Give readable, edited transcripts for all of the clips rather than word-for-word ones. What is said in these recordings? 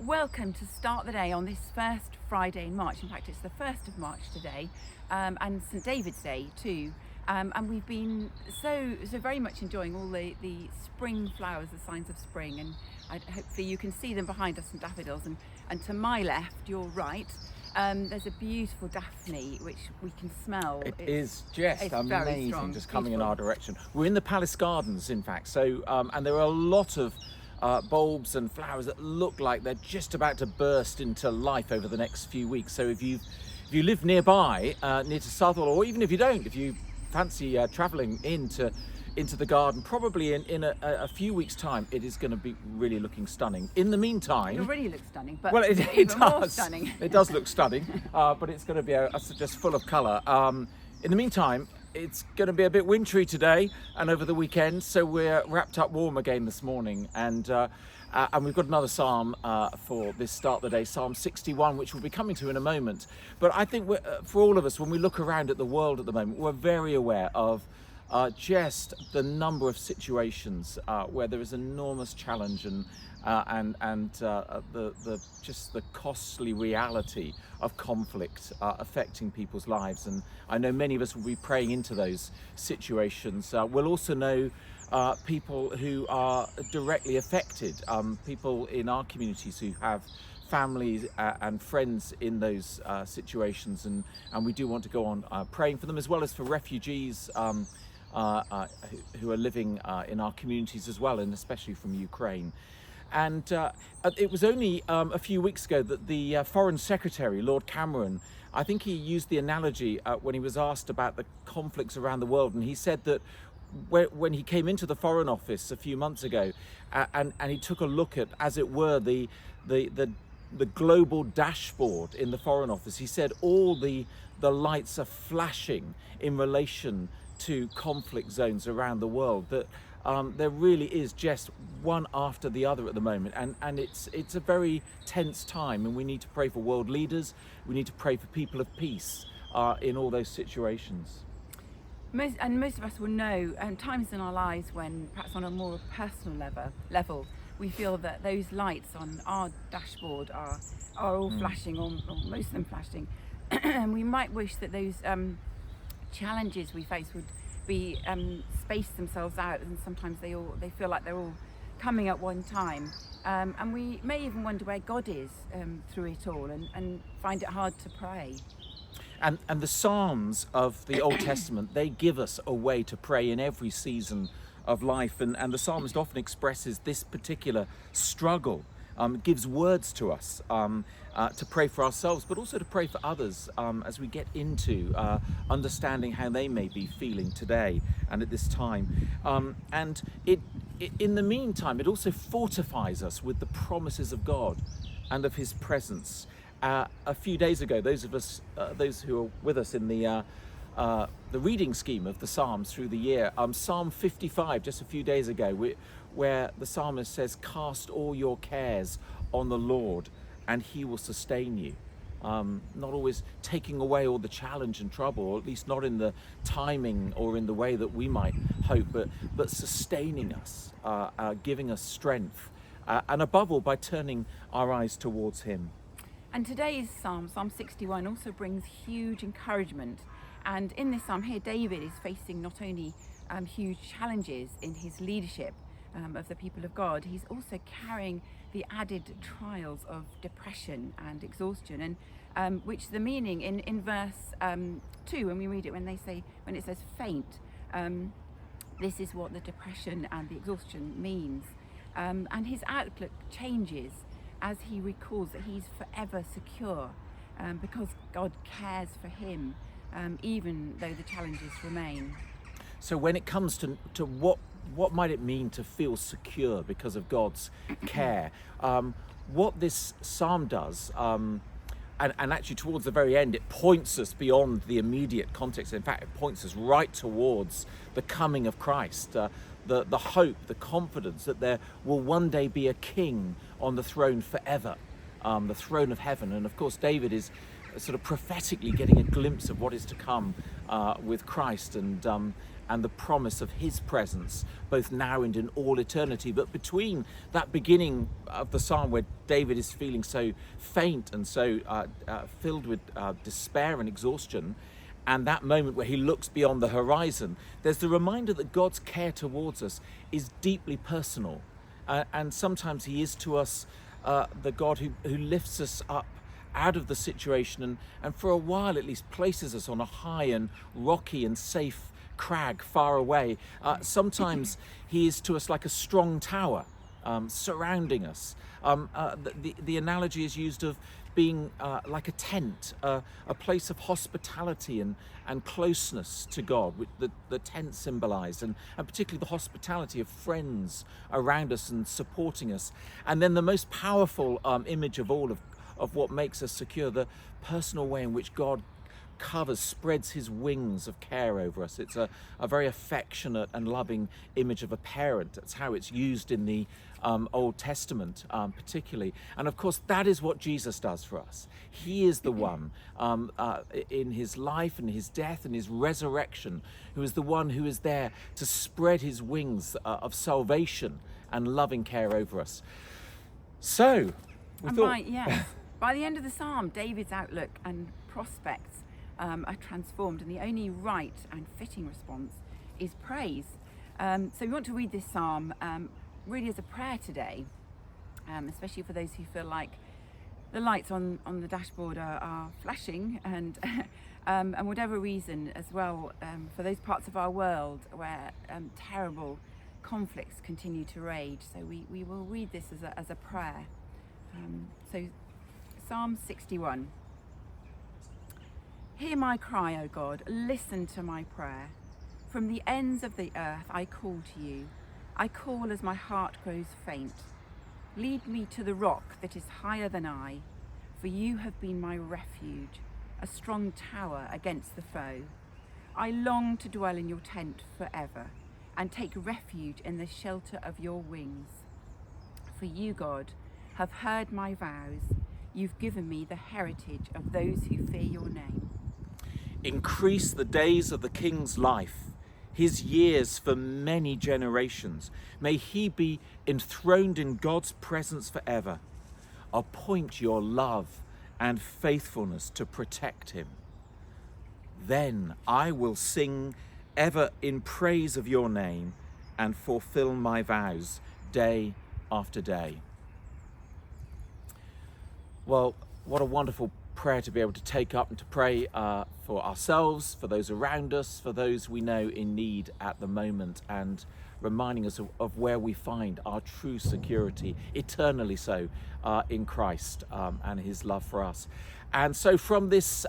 Welcome to Start the Day on this first Friday in March. In fact, it's the 1st of March today, and St David's Day too. And we've been so very much enjoying all the spring flowers, the signs of spring, and hopefully you can see them behind us, St Daffodils. And to my left, your right, there's a beautiful daphne which we can smell. It's just amazing, strong, just coming beautiful. in our direction. We're in the Palace Gardens, in fact, so and there are a lot of bulbs and flowers that look like they're just about to burst into life over the next few weeks. So if you live nearby, near to Southwell, or even if you don't, if you fancy travelling into the garden, probably in a few weeks' time, it is going to be really looking stunning. In the meantime, It already looks stunning, but well, it even more does. stunning. It does look stunning, but it's going to be just full of colour. In the meantime, it's going to be a bit wintry today and over the weekend, so we're wrapped up warm again this morning, and we've got another psalm for this Start the Day, Psalm 61, which we'll be coming to in a moment. But I think for all of us, when we look around at the world at the moment, we're very aware of just the number of situations where there is enormous challenge and the costly reality of conflict affecting people's lives. And I know many of us will be praying into those situations. We'll also know people who are directly affected, people in our communities who have families and friends in those situations, and we do want to go on praying for them, as well as for refugees who are living in our communities as well, and especially from Ukraine. And it was only a few weeks ago that the Foreign Secretary, Lord Cameron, I think he used the analogy when he was asked about the conflicts around the world, and he said that when he came into the Foreign Office a few months ago, and he took a look at, as it were, the global dashboard in the Foreign Office, he said all the lights are flashing in relation to conflict zones around the world, that there really is just one after the other at the moment, and it's a very tense time, and we need to pray for world leaders, we need to pray for people of peace in all those situations. Most of us will know times in our lives when, perhaps on a more personal level, we feel that those lights on our dashboard are all flashing, or most of them flashing, and we might wish that those challenges we face would be space themselves out, and sometimes they feel like they're all coming at one time, and we may even wonder where God is through it all, and find it hard to pray. And the Psalms of the Old Testament, they give us a way to pray in every season of life, and the psalmist often expresses this particular struggle, gives words to us to pray for ourselves, but also to pray for others as we get into understanding how they may be feeling today and at this time. And in the meantime, it also fortifies us with the promises of God and of His presence. A few days ago, those who are with us in the reading scheme of the Psalms through the year, Psalm 55, just a few days ago, where the psalmist says, "Cast all your cares on the Lord, and He will sustain you." Not always taking away all the challenge and trouble, or at least not in the timing or in the way that we might hope, but sustaining us, giving us strength, and above all, by turning our eyes towards Him. And today's Psalm 61, also brings huge encouragement. And in this psalm here, David is facing not only huge challenges in his leadership of the people of God, he's also carrying the added trials of depression and exhaustion, and which the meaning in verse 2, when we read it, when it says faint, this is what the depression and the exhaustion means. And his outlook changes as he recalls that he's forever secure, because God cares for him, even though the challenges remain. So when it comes to what might it mean to feel secure because of God's care, what this psalm does, and actually towards the very end, it points us beyond the immediate context. In fact, it points us right towards the coming of Christ, the hope, the confidence that there will one day be a king on the throne forever, the throne of heaven. And of course, David is sort of prophetically getting a glimpse of what is to come with Christ, and and the promise of his presence, both now and in all eternity. But between that beginning of the psalm where David is feeling so faint and so filled with despair and exhaustion, and that moment where he looks beyond the horizon, there's the reminder that God's care towards us is deeply personal. And sometimes he is to us the God who lifts us up out of the situation and for a while at least places us on a high and rocky and safe crag far away. Sometimes he is to us like a strong tower surrounding us. The analogy is used of being like a tent, a place of hospitality and closeness to God, which the tent symbolized, and particularly the hospitality of friends around us and supporting us. And then the most powerful image of all of what makes us secure, the personal way in which God spreads his wings of care over us. It's a very affectionate and loving image of a parent. That's how it's used in the Old Testament particularly. And of course, that is what Jesus does for us. He is the one in his life and his death and his resurrection, who is the one who is there to spread his wings of salvation and loving care over us. So, by the end of the psalm, David's outlook and prospects are transformed, and the only right and fitting response is praise. So we want to read this psalm really as a prayer today, especially for those who feel like the lights on the dashboard are flashing, and whatever reason as well, for those parts of our world where terrible conflicts continue to rage. So we will read this as a prayer. So Psalm 61. Hear my cry, O God, listen to my prayer. From the ends of the earth I call to you. I call as my heart grows faint. Lead me to the rock that is higher than I, for you have been my refuge, a strong tower against the foe. I long to dwell in your tent forever, and take refuge in the shelter of your wings. For you, God, have heard my vows. You've given me the heritage of those who fear your name. Increase the days of the king's life, his years for many generations. May he be enthroned in God's presence forever. Appoint your love and faithfulness to protect him. Then I will sing ever in praise of your name and fulfill my vows day after day. Well, what a wonderful prayer to be able to take up and to pray for ourselves, for those around us, for those we know in need at the moment, and reminding us of where we find our true security, eternally so, in Christ and his love for us. And so from this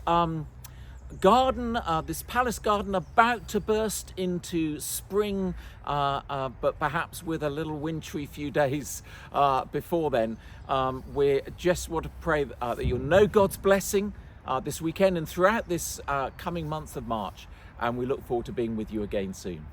garden, this palace garden about to burst into spring, but perhaps with a little wintry few days before then, we just want to pray that you'll know God's blessing this weekend and throughout this coming month of March, and we look forward to being with you again soon.